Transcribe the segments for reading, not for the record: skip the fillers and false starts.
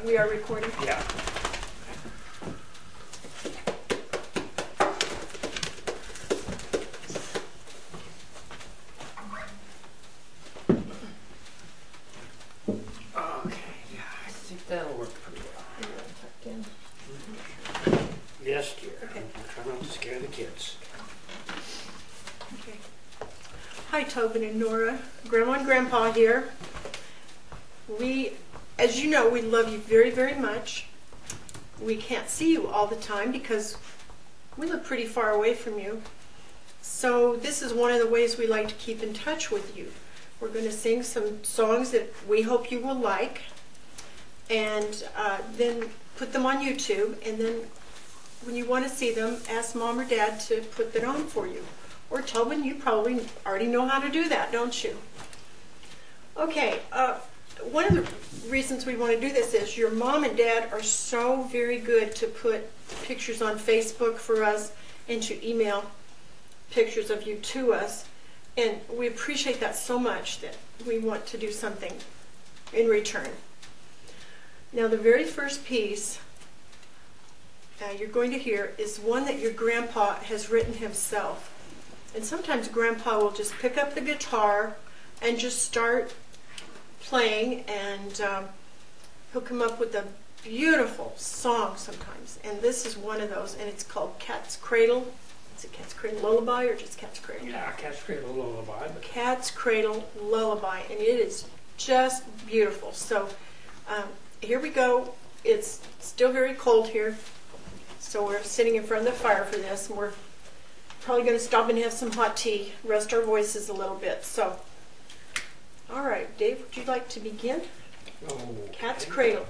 We are recording? Yeah. Okay, yeah, I think that'll work pretty well. Tucked in. Yes, dear. Okay. Try not to scare the kids. Okay. Hi, Tobin and Nora. Grandma and Grandpa here. We, as you know, we love you very, very much. We can't see you all the time because we live pretty far away from you. So this is one of the ways we like to keep in touch with you. We're going to sing some songs that we hope you will like, and then put them on YouTube, and then when you want to see them, ask Mom or Dad to put that on for you. Or Tobin, you probably already know how to do that, don't you? Okay, one of the reasons we want to do this is your Mom and Dad are so very good to put pictures on Facebook for us and to email pictures of you to us. And we appreciate that so much that we want to do something in return. Now, the very first piece you're going to hear is one that your grandpa has written himself. And sometimes Grandpa will just pick up the guitar and just start playing, and he'll come up with a beautiful song sometimes. And this is one of those, and it's called Cat's Cradle. Is it Cat's Cradle Lullaby or just Cat's Cradle? Yeah, Cat's Cradle Lullaby. Cat's Cradle Lullaby, and it is just beautiful. So here we go. It's still very cold here, so we're sitting in front of the fire for this, and we're probably going to stop and have some hot tea, rest our voices a little bit. So, all right, Dave, would you like to begin? Okay. Cat's Cradle.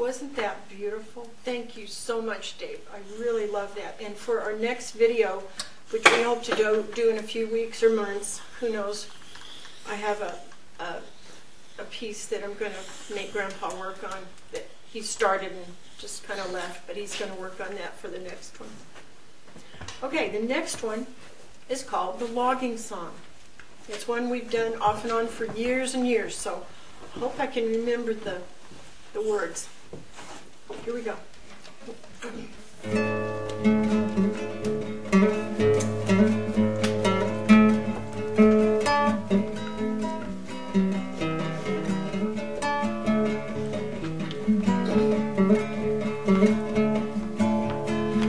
wasn't that beautiful? Thank you so much, Dave. I really love that. And for our next video, which we hope to do in a few weeks or months, who knows, I have a piece that I'm going to make Grandpa work on that he started and just kind of left, but he's going to work on that for the next one. Okay, the next one is called The Logging Song. It's one we've done off and on for years and years, so I hope I can remember the words. Here we go.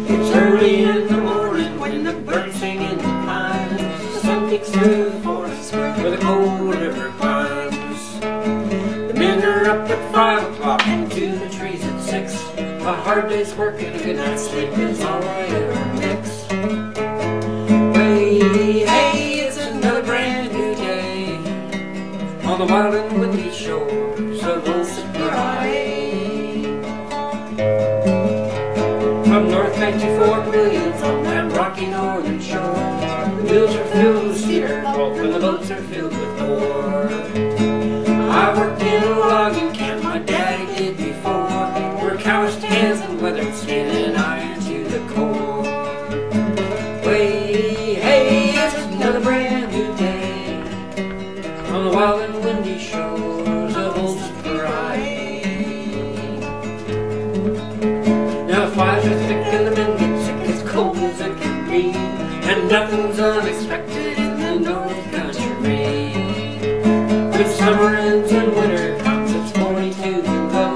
It's early in the morning when the birds sing in the pines. The sun peeks through the forest where the cold river climbs. The men are up at 5 o'clock and to the trees at 6. A hard day's work and a good night's sleep is all I ever mix. Hey, hey, it's another brand new day on the wild and windy shores of Old Surprise. From North Bank to Fort Williams on that rocky northern shore, the mills are filled with cedar pulp and the boats are filled with ore. I worked in a logging camp, my daddy did before, where calloused hands and weathered skin and iron to the core. Way, hey, it's another brand new day on the wild and windy shores of Old Surprise. Now the flies are thick and the men get sick, as cold as it can be, and nothing's unexpected in the North Country. When summer ends and winter comes, it's 42 below.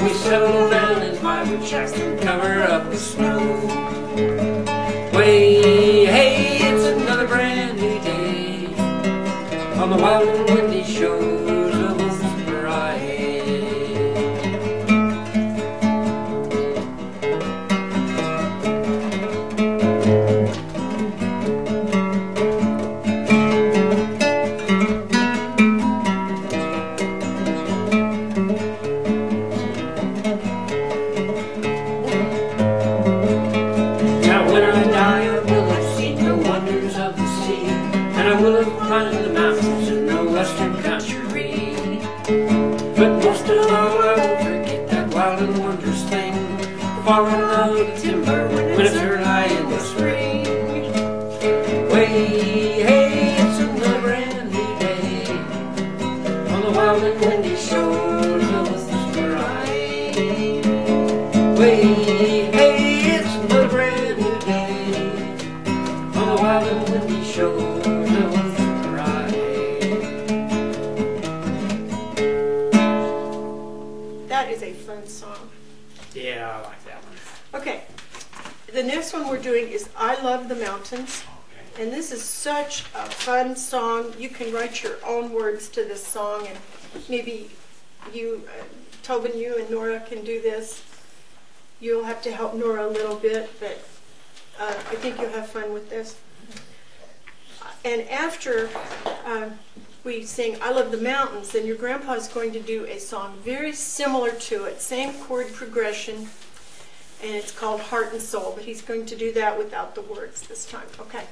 We settle down in plywood shacks and cover up with snow. Way, hey, it's another brand new day on the wild and windy shores of Old Surprise. I will have climbed the mountains in the western country, but most of all I won't forget that wild and wondrous thing, falling on the timber when it's early in the spring. Way, hey, it's another brand new day on the wild and windy shores of Old Surprise. Way, hey, it's another brand new day on the wild and windy shores. That is a fun song. Yeah, I like that one. Okay, the next one we're doing is I Love the Mountains. Okay. And this is such a fun song. You can write your own words to this song, and maybe you, Tobin, you and Nora can do this. You'll have to help Nora a little bit, but I think you'll have fun with this. And after we sing I Love the Mountains, then your grandpa is going to do a song very similar to it, same chord progression, and it's called Heart and Soul, but he's going to do that without the words this time. Okay.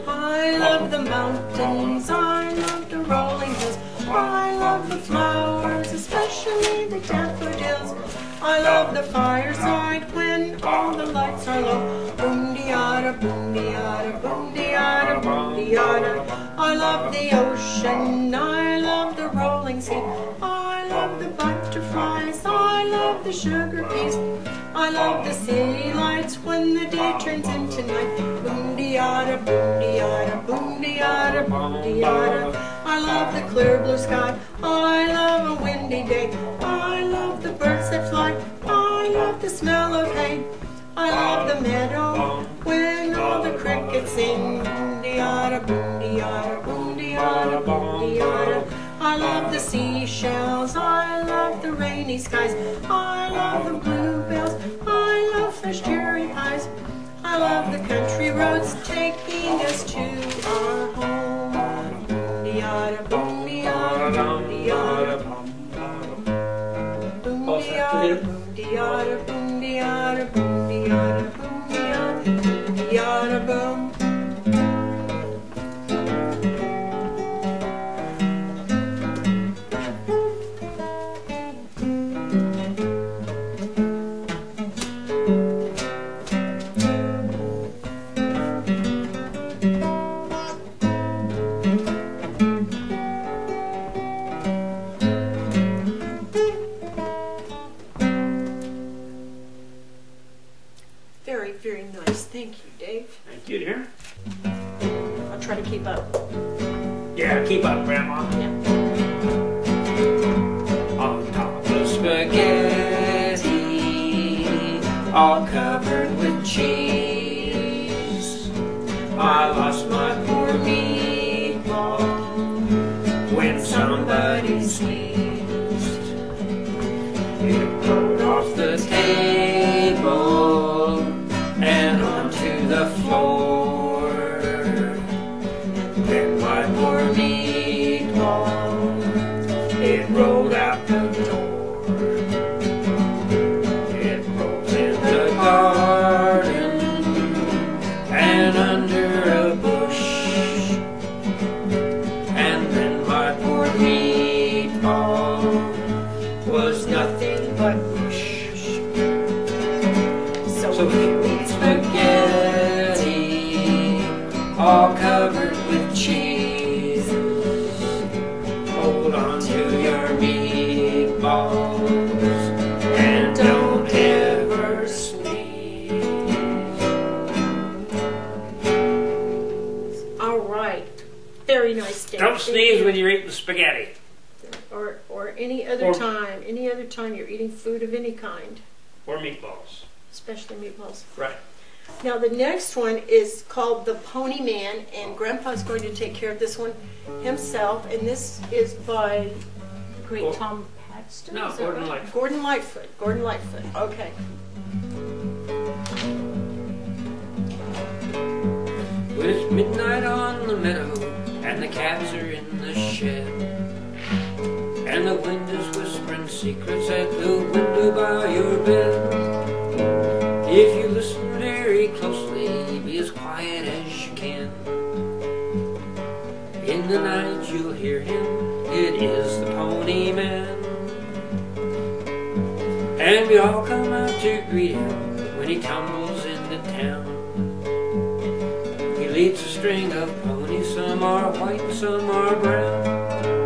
I love the mountains, I love the rolling hills, I love the flowers, especially the daffodils. I love the fireside when all the lights are low. Boom-de-yada, boom-de-yada, boom-de-yada, boom-de-yada. I love the ocean, I love the rolling sea. I love the butterflies, I love the sugar bees. I love the city lights when the day turns into night. Boom-de-yada, boom-de-yada, boom-de-yada, boom-de-yada. I love the clear blue sky, I love a windy day. I love the birds that fly, I love the smell of hay. I love the meadow when all the crickets sing. Boom-de-yada, boom-de-yada, boom-de-yada, boom-de-yada. I love the seashells, I love the rainy skies. I love the bluebells, I love fresh cherry pies. I love the country roads taking us to our home. Boom-de-yada, boom-de-yada, boom-de-yada, boom-de-yada, boom-de-yada, boom-de-yada, boom-de-yada, boom-de-yada, boom-de-yada, boom. Very, very nice. Thank you, Dave. Thank you, dear. I'll try to keep up. Yeah, keep up, Grandma. Yeah. On top of spaghetti, all covered with cheese, I lost my poor meatball when somebody sneezed. It rolled off the table and onto the floor. Then my poor meatball, it rolled out the door. It rolled in the garden and under a bush. And then my poor meatball was nothing but mush. So if you eat spaghetti all covered with cheese, hold on to your meatballs and don't ever sneeze. All right. Very nice, Dave. Don't Thank sneeze you. when you're eating spaghetti. Or any other time you're eating food of any kind, Or meatballs. especially meatballs. Right. Now the next one is called The Pony Man, and Grandpa's going to take care of this one himself, and this is by great Gor- Tom Paxton? No, Is that Gordon right? Lightfoot. Gordon Lightfoot. Gordon Lightfoot. Okay. When it's midnight on the meadow and the cats are in the shed, and the wind is whispering secrets at the window by your bed, if you listen very closely, be as quiet as you can. In the night you'll hear him, it is the Pony Man. And we all come out to greet him when he tumbles into town. He leads a string of ponies, some are white and some are brown.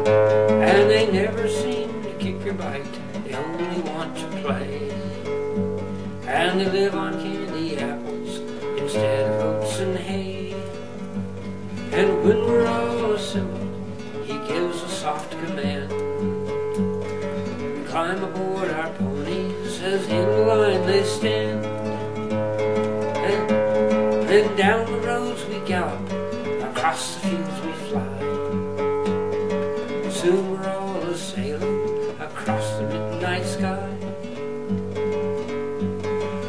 And they never seem to kick or bite, they only want to play. And they live on candy apples instead of oats and hay. And when we're all assembled, he gives a soft command. We climb aboard our ponies as in line they stand. And then down the roads we gallop, across the fields we fly. Soon we're all a-sailing across the midnight sky.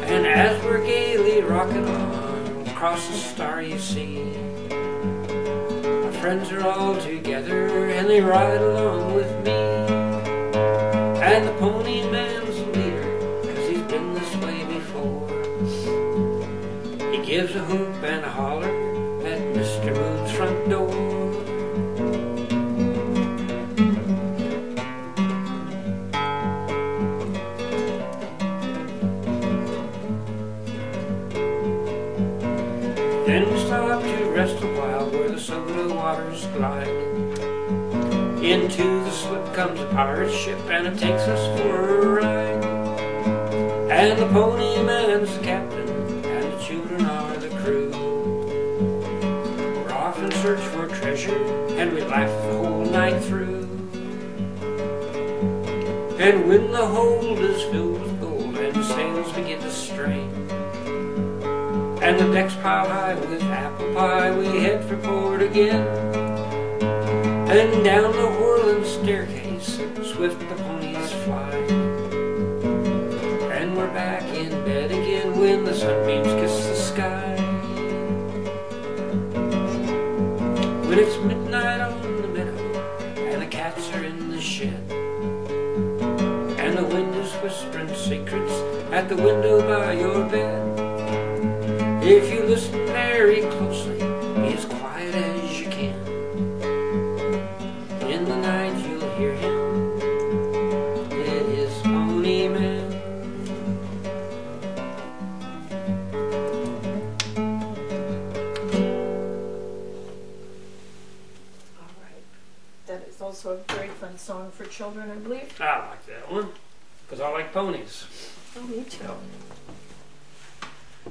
And as we're gaily rocking on across the starry sea, our friends are all together and they ride along with me. And the Pony Man's the leader, 'cause he's been this way before. He gives a whoop and a holler at Mr. Moon's front door. Then we stop to rest a while where the soda waters glide. Into the slip comes a pirate ship and it takes us for a ride. And the Pony Man's the captain and the children are the crew. We're off in search for treasure and we laugh the whole night through. And when the hold is filled with gold and the sails begin to strain, and the decks pile high with apple pie, we head for port again. And down the whirling staircase, swift the ponies fly. And we're back in bed again when the sunbeams kiss the sky. sky. When it's midnight on the meadow and the cats are in the shed, and the wind is whispering secrets at the window by your bed, if you listen very closely, be as quiet as you can. In the night you'll hear him in his pony man. All right. That is also a very fun song for children, I believe. I like that one, because I like ponies. Oh, me too.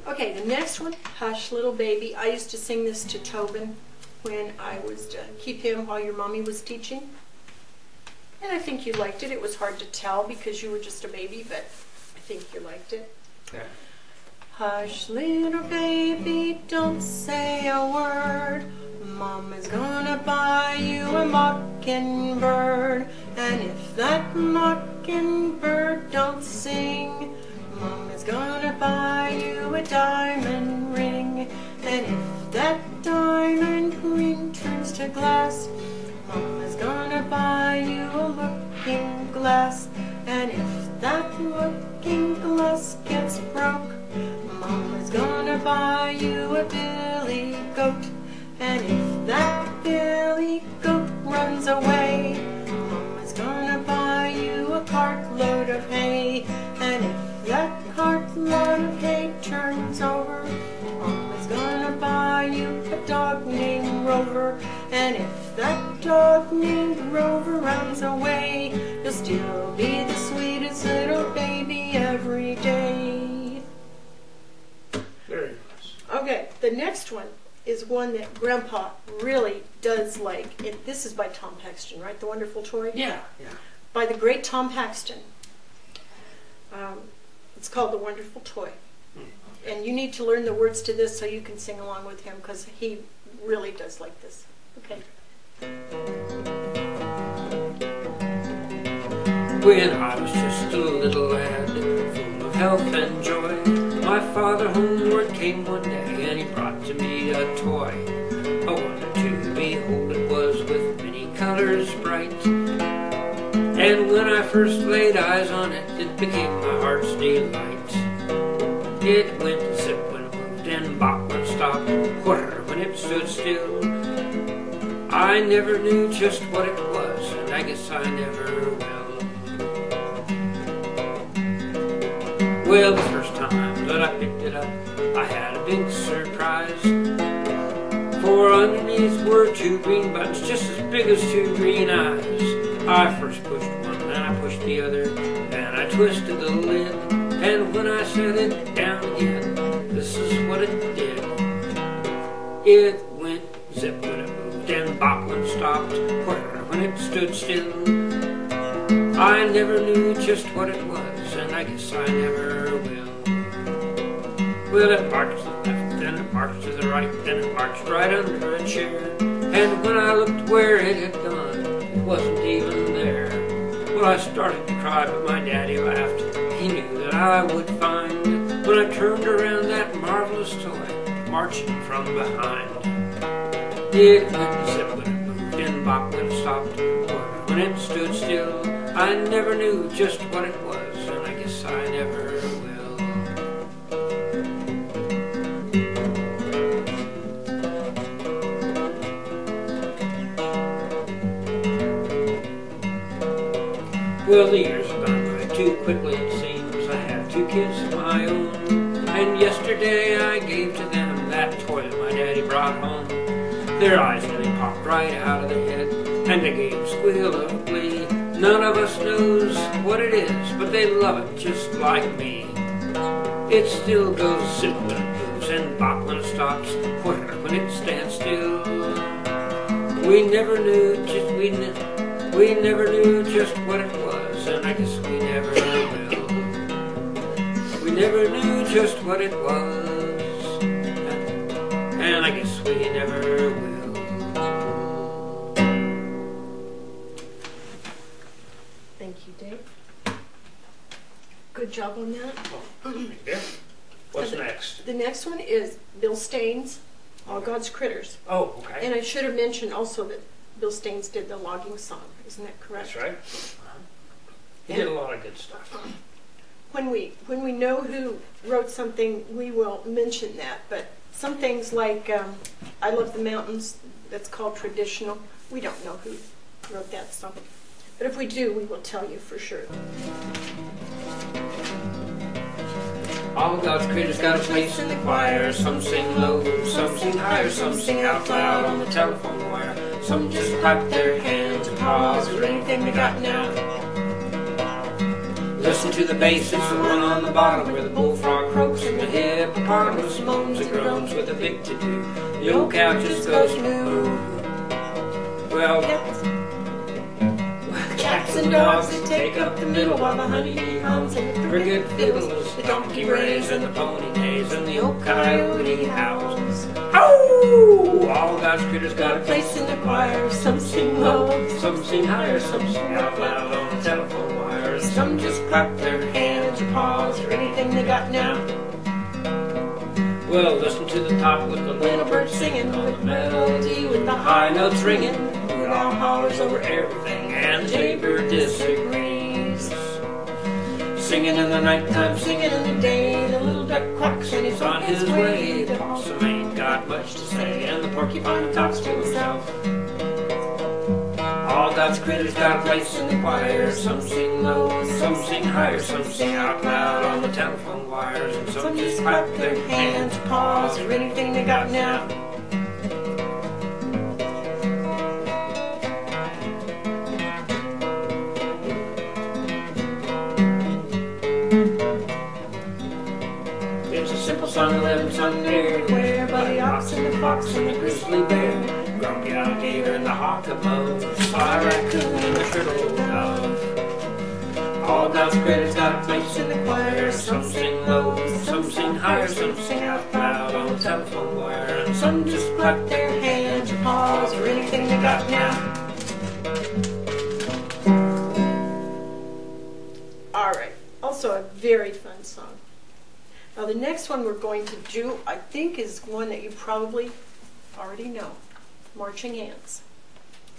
Okay, the next one, Hush Little Baby. I used to sing this to Tobin when I was to keep him while your mommy was teaching. And I think you liked it. It was hard to tell because you were just a baby, but I think you liked it. Yeah. Hush, little baby, don't say a word. Mama's gonna buy you a mockingbird. And if that mockingbird don't sing, Mama's gonna buy you a diamond ring. And if that diamond ring turns to glass, Mama's gonna buy you a looking glass. And if that looking glass gets broke, Mama's gonna buy you a billy goat. And if that billy goat runs away, Mama's gonna buy you a cartload of hay. And if that cartload of hay turns over, Mama's gonna buy you a dog named Rover. And if that dog named Rover runs away, you'll still be the sweetest little baby every day. Very nice. Okay, the next one is one that Grandpa really does like. This is by Tom Paxton, right? The Wonderful Toy? Yeah, yeah. By the great Tom Paxton. It's called The Wonderful Toy. And you need to learn the words to this so you can sing along with him, because he really does like this. Okay. When I was just a little lad, full of health and joy, my father homeward came one day and he brought to me a toy. A wonder to behold it was, with many colors bright. And when I first laid eyes on it, it became my heart's delight. It went zip when it moved and bop when it stopped, whir when it stood still. I never knew just what it was, and I guess I never will. Well, the first time that I picked it up, I had a big surprise. For underneath were two green buttons, just as big as two green eyes. I first pushed one, then I pushed the other, then I twisted the lid. And when I set it down again, this is what it did. It went zip when it moved and bop when it stopped, whir when it stood still. I never knew just what it was, and I guess I never will. Well, it marched to the left, then it marched to the right, then it marched right under a chair. And when I looked where it had gone, it wasn't even there. Well, I started to cry, but my daddy laughed. He knew that I would find it when I turned around that marvelous toy, marching from behind. It went zip when it moved and bop when it stopped, whir when it stood still. I never knew just what it was, and I guess I never will. Well, the years have gone by too quickly, it seems. I have two kids of my own, and yesterday I gave to them that toy that my daddy brought home. Their eyes nearly popped right out of their head, and they gave a squeal of glee. None of us knows what it is, but they love it just like me. It still goes zip when it moves and bop when it stops, whir when it stands still. We never knew just what it was, and I guess we never will. We never knew just what it was, and I guess we never will. Thank you, Dave. Good job on that. Yeah. What's next? The next one is Bill Staines, All God's Critters. Oh, okay. And I should have mentioned also that Bill Staines did the logging song. Isn't that correct? That's right. He did a lot of good stuff. When we know who wrote something, we will mention that. But some things like I Love the Mountains, that's called traditional. We don't know who wrote that song. But if we do, we will tell you for sure. All God's critters got a place in the choir. Some sing low, some sing higher, some sing out loud on the telephone wire. Some just clap their hands and paws or anything they got now. Listen to the bass, it's the one on the bottom where the bullfrog croaks and the hippopotamus moans and groans with a big to-do. The old cow just goes moo. Well, cats and dogs, they take up the middle while the honeybee hums and the cricket fiddles, the donkey brays and the pony neighs and the old coyote howls. Ho! All God's critters got a place in the choir. Some sing low, some sing higher, some sing out loud on the telephone wires. Some just clap their hands or paws or anything they got now. Well, listen to the top with the little bird singing, the melody with the high notes ringing. It all hollers over everything, and the jaybird disagrees. Singing in the nighttime, singing in the day, the little duck quacks and he's on his way. The possum ain't got much to say, and the porcupine talks to himself. All God's critters got a place in the choir. Some sing low, some sing higher, some sing out loud on the telephone wires, and some just clap their hands, paws, or anything they got now. It's a simple song, 11 sung there, where by the ox and the fox and the grizzly bear, grumpy alligator and the hawk above, sly raccoon and the turtle dove. All God's critters got a place in the choir. Some sing low, some sing higher, some sing out loud on the telephone wire, and some just clap their hands or paws or anything they got now. All right, also a very fun song. Now the next one we're going to do, I think, is one that you probably already know. Marching Ants.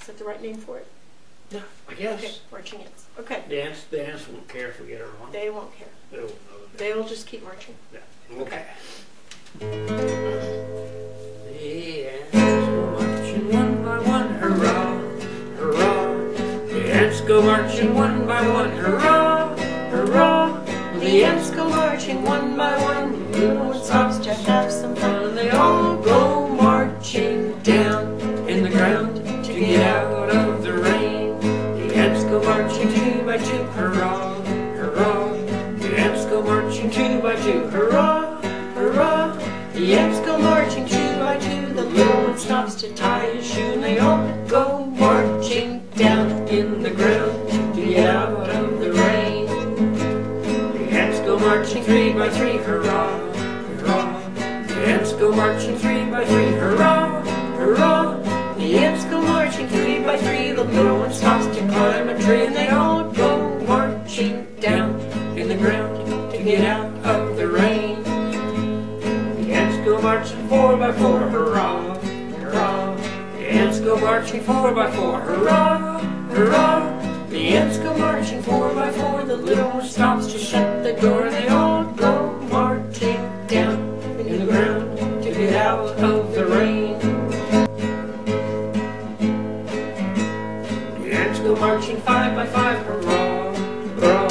Is that the right name for it? Yeah, I guess. Okay, Marching Ants. Okay. The ants won't care if we get her wrong. They won't care. They won't know that. They'll just keep marching. Yeah. Okay. The ants go marching one by one, hurrah, hurrah. The ants go marching one by one, hurrah, hurrah. The ants go marching one by one. The little one stops to have some fun. They all go marching down in the ground to get out of the rain. The ants go marching two by two, hurrah, hurrah. The ants go marching two by two, hurrah, hurrah. The ants go marching two by two. The little one stops to tie his shoe, and they all go marching down in the ground to get out of the rain. Marching three by three, hurrah, hurrah. The ants go marching three by three, hurrah, hurrah. The ants go marching three by three. The little one stops to climb a tree, and they all go marching down in the ground to get out of the rain. The ants go marching four by four, hurrah, hurrah. The ants go marching four by four, hurrah, hurrah. The ants go marching four by four. The little one stops to shut the door, and they all go marching down in the ground to get out of the rain. The ants go marching five by five, hurrah, hurrah.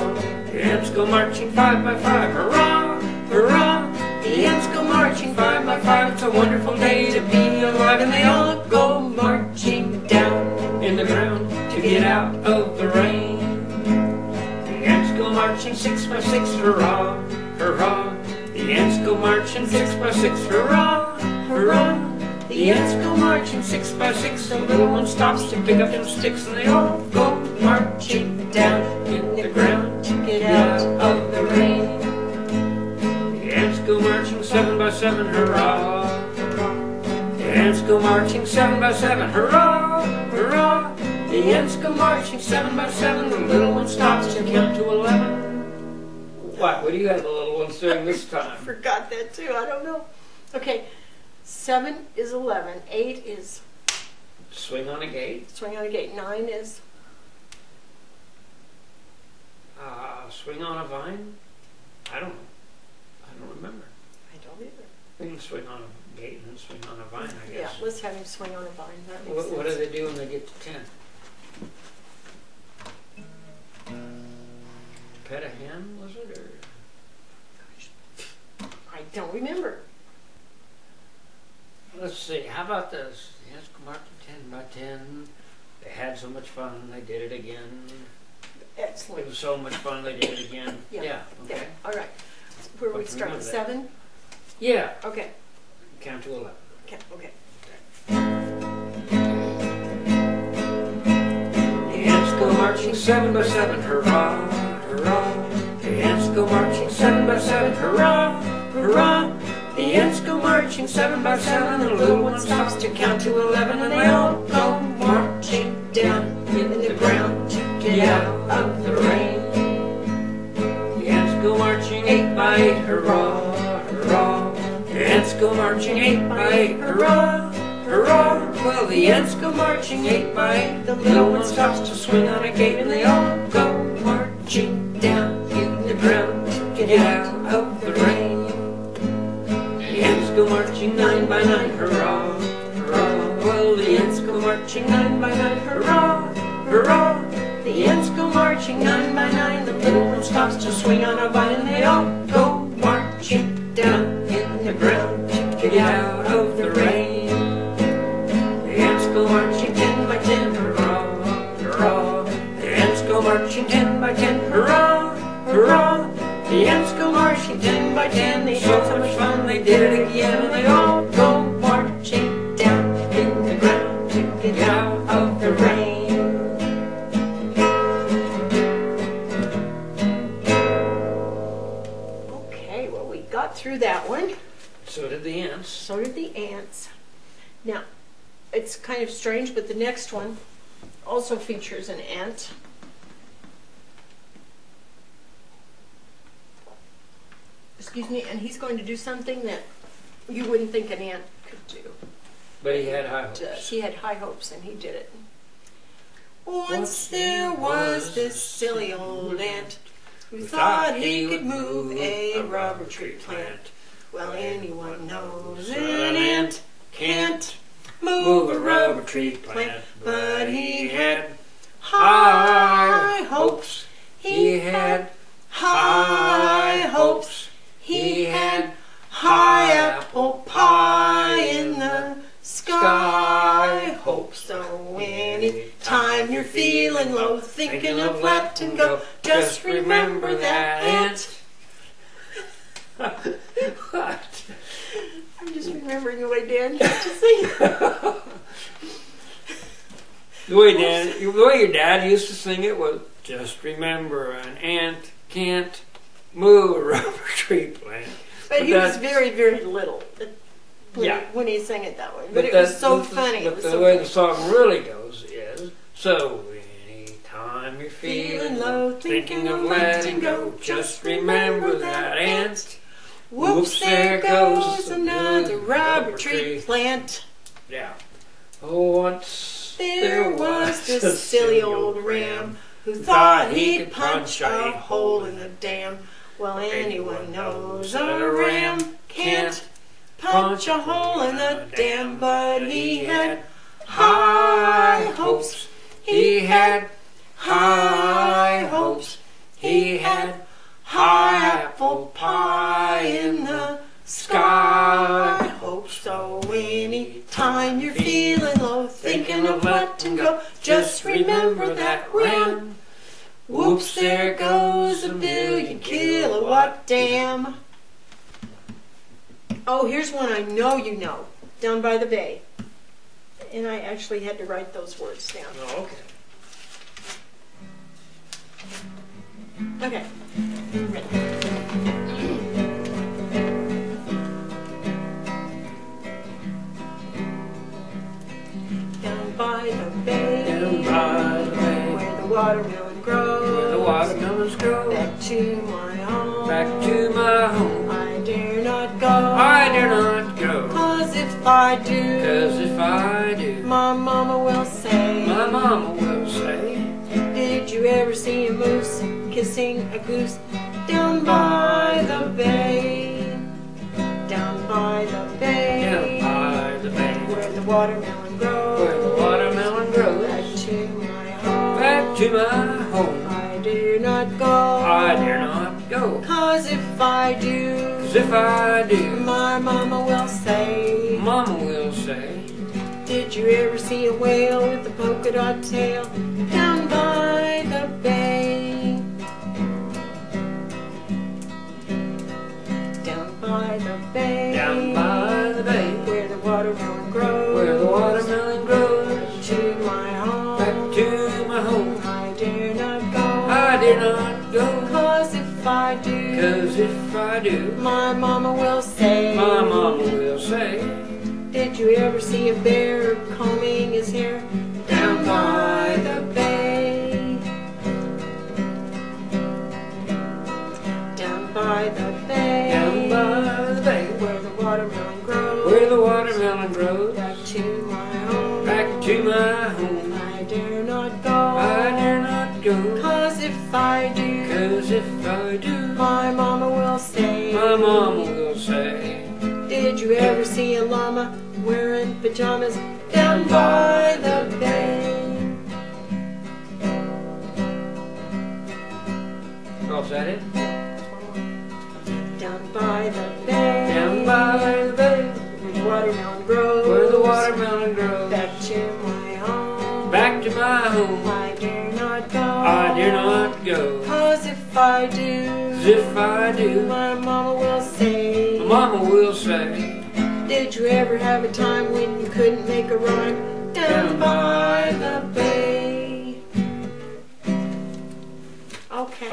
The ants go marching five by five, hurrah, hurrah. The ants go marching five by five. It's a wonderful day to be alive, and they all go marching down in the ground to get out of the rain. The ants go marching six by six, hurrah, hurrah. The ants go marching six by six, hurrah, hurrah. The ants go marching six by six. The little one stops to pick up them sticks, and they all go marching down in the ground to get out of the rain. The ants go marching seven by seven, hurrah, hurrah. The ants go marching seven by seven, hurrah, hurrah. The ants go marching seven by seven. The little one stops to count to 11. What? What do you have the little ones doing this I time? forgot that too. I don't know. Okay, 7 is 11. 8 is Swing on a gate. swing on a gate. 9 is Swing on a vine. I don't know. I don't remember. I don't either. We can swing on a gate and swing on a vine, I Yeah, guess. let's have him swing on a vine. That makes What do sense. they do when they get to 10? Pet a hen, was it? Or I don't remember. let's see. How about this? Yes, marked 10 by 10. They had so much fun. They did it again. It Excellent. was so much fun. They did it again. Yeah. Yeah. Yeah. Okay. All right. Where we Fucking start? remember that. 7. Yeah. Okay. Count to 11. Okay. Okay. The ants go marching 7 by 7, hurrah, hurrah. The ants go marching 7 by 7, hurrah, hurrah. The ants go marching 7 by 7, and the little one stops to count to 11, and they all go marching down in the ground to get out of the rain. The ants go marching 8 by 8, hurrah, hurrah. The ants go marching 8 by 8, hurrah, hurrah. Well, the ants go marching 8 by 8. The little one stops to swing on a gate, and they all go marching down in the ground to get out of the rain. The ants go marching 9 by 9, hurrah, hurrah. Well, the ants go marching 9 by 9, hurrah, hurrah. The ants go marching 9 by 9. The little one stops to swing on a vine, and they all go marching down in the ground to get out of the rain. The ants go marching 10 by 10, hurrah, hurrah. The ants go marching 10 by 10, hurrah, hurrah. The ants go marching 10 by 10. They had so much fun, they did it again, and they all go marching down in the ground to get out of the rain. Okay. Well, we got through that one. So did the ants. So did the ants. Now, it's kind of strange, but the next one also features an ant. Excuse me, and he's going to do something that you wouldn't think an ant could do. But he had high But, hopes. he had high hopes, and he did it. Once there was this silly old ant who thought he could move a rubber tree plant. Well, anyone knows an ant can't move a rubber tree plant, but he had high hopes. He had high hopes. He had high apple pie in the sky hopes. So anytime you're feeling low, thinking of letting go, just remember that ant. What? I'm just remembering the way Dan used to sing. The way your dad used to sing it was, just remember, an ant can't move a rubber tree plant. But he was very, very little when he sang it that way. But it was so funny. But the way the song really goes is, so anytime you're feeling low, thinking of letting go, just remember that ant. Whoops, there goes another rubber tree plant. Yeah. Oh, once There was this silly old ram who thought he could punch a hole in the dam. Well, anyone knows a ram can't punch a hole in the dam, but he had high hopes. He had high hopes. He had high apple pie in the sky hopes. So anytime you're feeling low, thinking of letting go, just remember that ram. Whoops, there goes a billion kilowatt dam. Oh, here's one I know you know, down by the bay. And I actually had to write those words down. Oh, okay. Okay. Ready. Down by the bay, Down by the bay, where the watermelon grows, where the watermelons grow, back to my home, back to my home. I dare not go. I dare not go. 'Cause if I do, 'Cause if I do, my mama will say, my mama will say, did you ever see a moose kissing a goose down by the bay? Down by the bay. down by the bay, Where the watermelon grows. where the watermelon grows. Back to my home. Back to my home. I dare not go. I dare not go. 'Cause if I do, 'Cause if I do, my mama will say, mama will say, did you ever see a whale with a polka dot tail down by the bay? Down by the bay. down by the bay, Where the watermelon grows. where the watermelon grows. To my home. Back to my home. I dare not go. I dare not go. 'Cause if I do, 'Cause if I do, my mama will say, my mama will say, did you ever see a bear combing his hair down by the bay? Down by the bay. down by the bay, Where the watermelon grows. where the watermelon grows. Back to my home. Back to my home. I dare not go. I dare not go. 'Cause if I do, 'Cause if I do, my mama will say, my mama will say, did you ever see a llama wearing pajamas down by the bay? oh, is that it? Down by the bay. Down by the bay, Where the watermelon grows. where the watermelon grows. Back to my home. Back to my home. I dare not go. I dare not go. 'Cause if I do, 'Cause if I do, my mama will say, my mama will say, did you ever have a time when you couldn't make a rhyme down by the bay? Okay,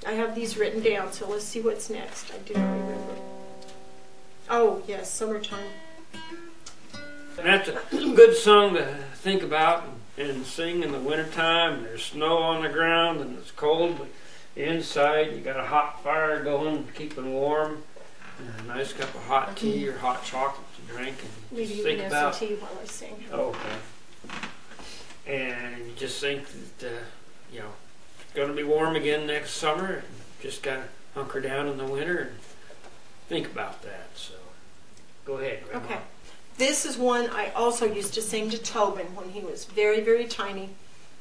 I have these written down, so let's see what's next. I do not remember. Oh, yes, summertime. and that's a good song to think about and sing in the wintertime. There's snow on the ground and it's cold, but inside you got a hot fire going, keeping warm, and a nice cup of hot tea or hot chocolate to drink, and Maybe just you think can have about. some tea while I sing. Okay. And you just think that you know it's going to be warm again next summer, and just got to hunker down in the winter and think about that. So go ahead, Grandma. Okay. This is one I also used to sing to Tobin when he was very, very tiny.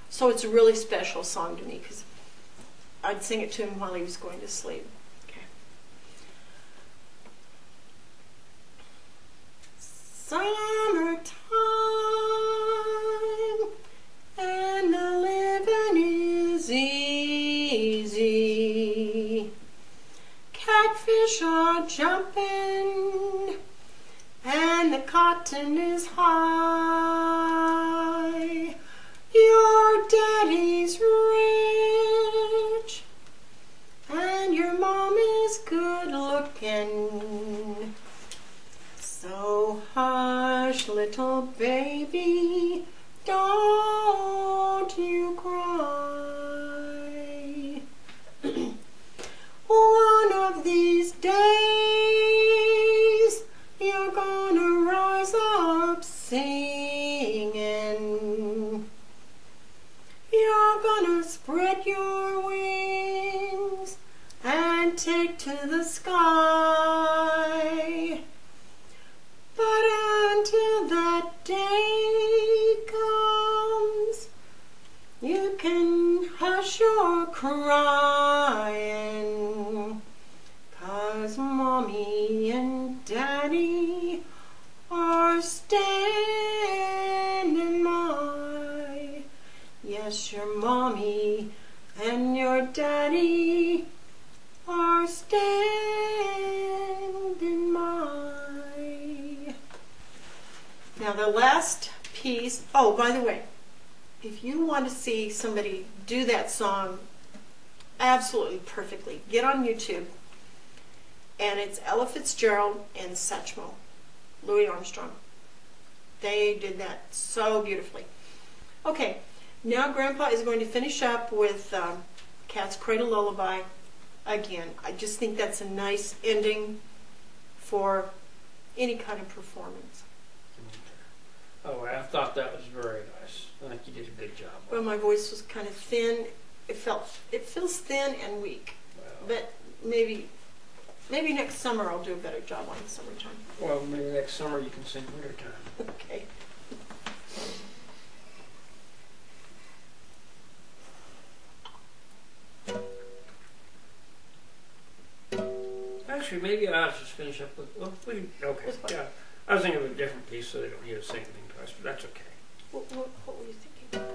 So it's a really special song to me because I'd sing it to him while he was going to sleep. Okay. Summertime and the living is easy. Catfish are jumping and the cotton is high. Your daddy's rich and your mom is good looking. So hush, little baby, don't you cry. One of these days you're gonna rise up singing. You're gonna spread your wings and take to the sky. But until that day comes, you can hush your crying, 'cause Mommy and Daddy are standing by. Yes, your Mommy and your Daddy are standing by. Now the last piece, oh, by the way, if you want to see somebody do that song absolutely perfectly, get on YouTube, and it's Ella Fitzgerald and Satchmo, Louis Armstrong. They did that so beautifully. Okay, now Grandpa is going to finish up with Cat's Cradle Lullaby, again, I just think that's a nice ending for any kind of performance. Oh, I thought that was very nice. I think you did a good job. Well, my voice was kind of thin. It feels thin and weak. Well, But maybe next summer I'll do a better job on summertime. well, maybe next summer you can sing wintertime. Okay. Actually, maybe I ought to just finish up with, well, okay, With what? yeah. I was thinking of a different piece so they don't need to sing anything twice, but that's okay. What were you thinking?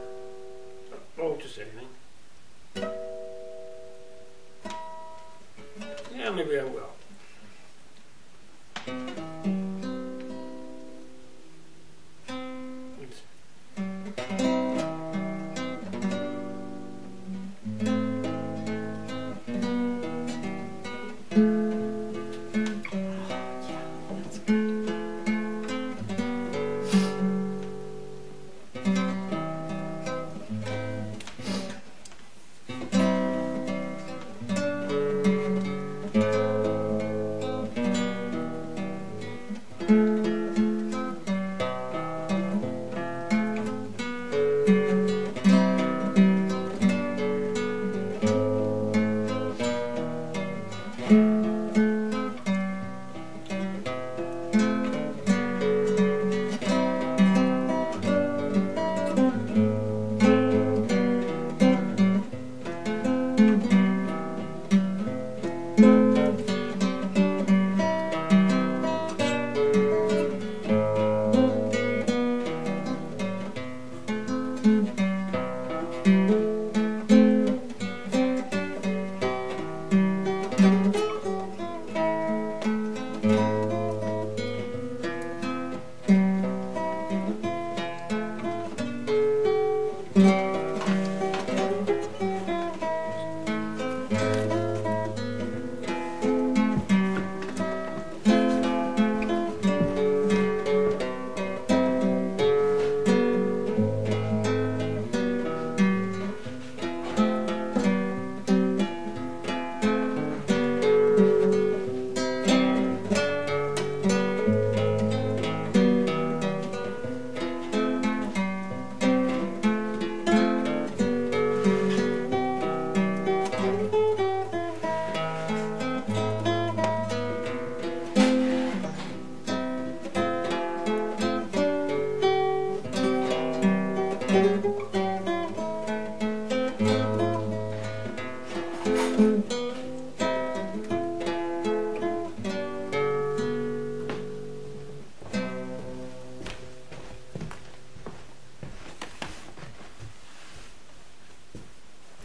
Oh, just anything. Yeah, maybe I will. It's- Yeah, that's good.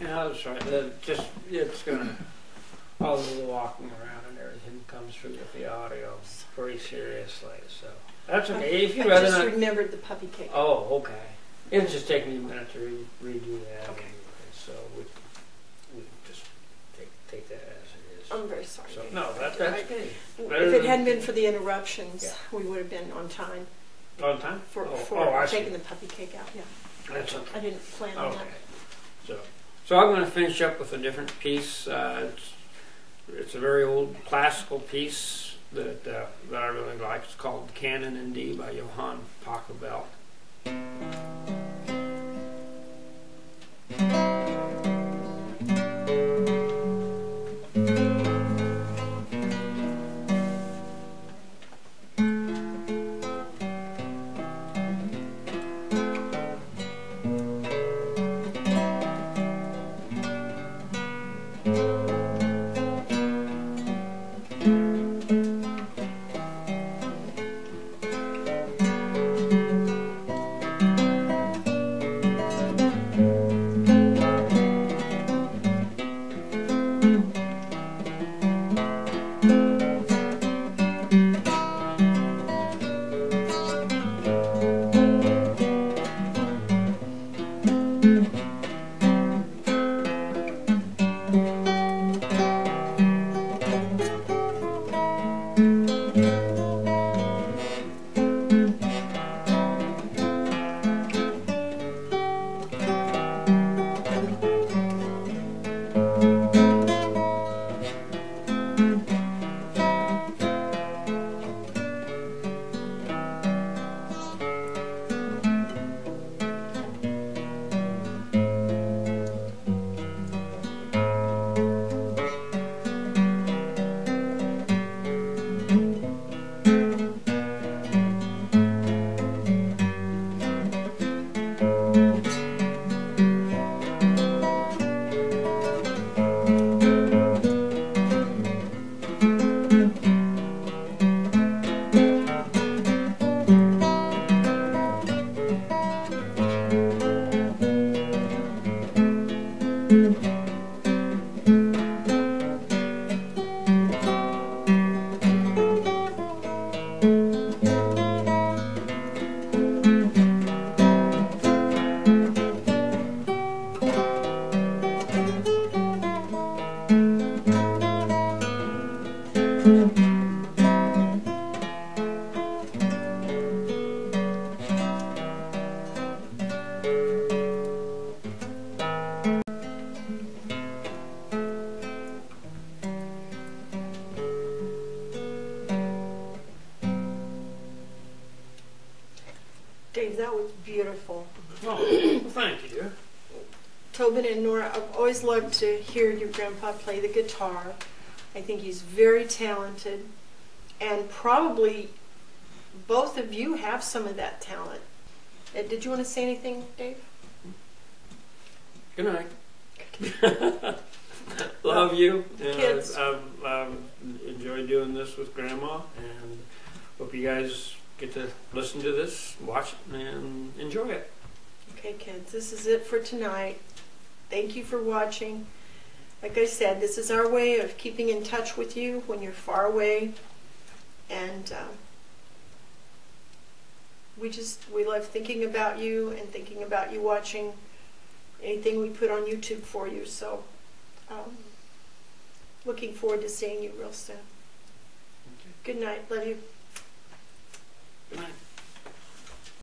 Yeah, that's right. It's gonna, all the walking around and everything comes through with the audio pretty seriously, so. That's okay, if you'd I rather just not. remembered the puppy cake. Oh, okay. It'll just take me a minute to redo that Okay. anyway, so we can just take that as it is. I'm very sorry. So, Dave. no, that's okay. If it hadn't been for the interruptions, Yeah. we would have been on time On time? for I see. taking the puppy cake out. Yeah, That's okay. I didn't plan on Okay. that. So I'm going to finish up with a different piece. It's a very old classical piece that I really like. It's called Canon in D by Johann Pachelbel. Dave, that was beautiful. Oh, thank you, dear. Tobin and Nora, I've always loved to hear your grandpa play the guitar. I think he's very talented, and probably both of you have some of that talent. Did you want to say anything, Dave? Good night. Love you. Kids. I've enjoyed doing this with Grandma, and hope you guys get to listen to this, watch it, and enjoy it. Okay, kids, this is it for tonight. Thank you for watching. Like I said, this is our way of keeping in touch with you when you're far away, and we love thinking about you and thinking about you watching anything we put on YouTube for you. So looking forward to seeing you real soon. Okay. Good night. Love you. Good night.